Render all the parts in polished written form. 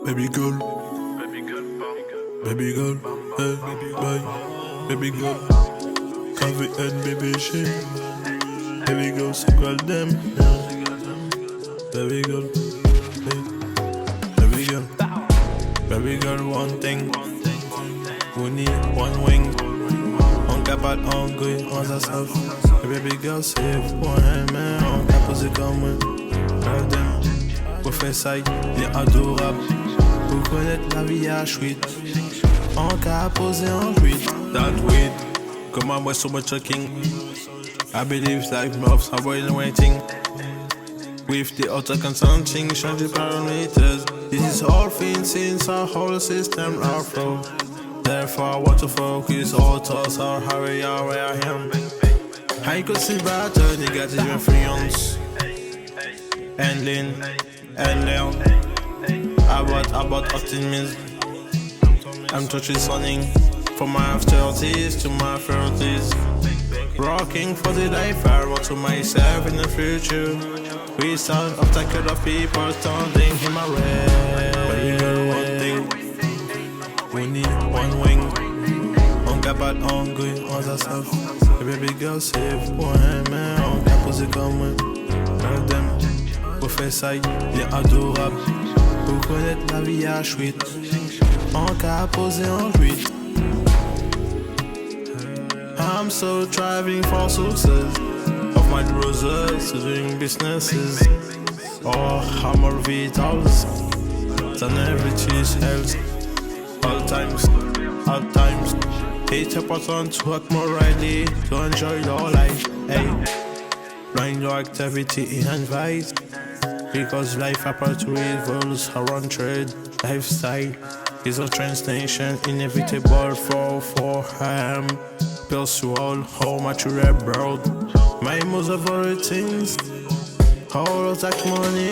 baby girl, baby girl, hey, bye, baby girl, KvnbbgMusic, baby girl, c'est quoi le dem, baby girl, hey, baby girl, one thing, we need one wing, on capable, on good, on sa self, baby girl, c'est pour un man, on cap posé comme moi, love them. Pour faire ça, il est adorable. Pour connaître la vie à chouette. En cas posé en huit. That weed. Come on, boy, so much talking. I believe life moves are waiting. With the auto consulting, change the parameters. This is all things since our whole system are flow. Therefore, I want to focus all thoughts are how we are where I am. I could see better negative influence. And lean. And learn about optimism. I'm touching something from my after-30s to my 30s. Rocking for the life I want to myself in the future. We saw obstacle of people standing in my way. Baby girl, one thing, we need one wing. On capable, on good, on sa self. Baby girl, c'est pour un man. On cap posé comme moi. Love them. Pour faire ça, il est adorable. Pour connaître la vie à chouette. En cas posé en huit. I'm so striving for success. Of my brothers doing businesses. Oh, I'm more vitals than everything else. All times. It's important to work more rightly. To enjoy your life. Hey, plan your activity in advice. Because life apart revolves around trade. Lifestyle is a translation inevitable for him. Pursue how much you abroad. My most of all things, all of that money.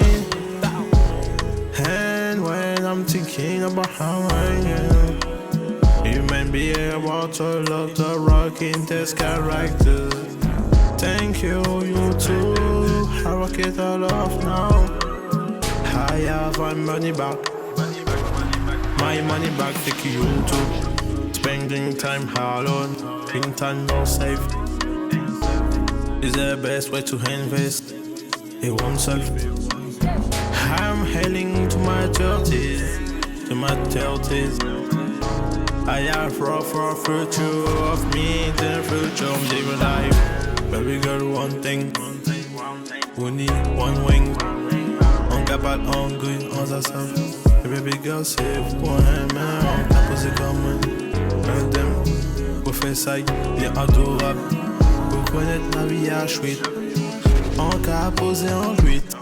And when I'm thinking about how I am, human being about to love the rock in this character. Thank you, you too. I rock it all off now. I have my money back. My money back, take you too. Spending time alone, in time no safe. Is the best way to invest in oneself. I'm heading to my 30s, I have rough for a future of me, the future of living life. Baby girl, one thing, we need one wing. On capable, on good, on sa self. Baby girl, c'est pour un man. On cap posé comme moi. Love them. Pour faire ça, il est adorable. Pour connaître la vie à chouette. En cas posé en huit.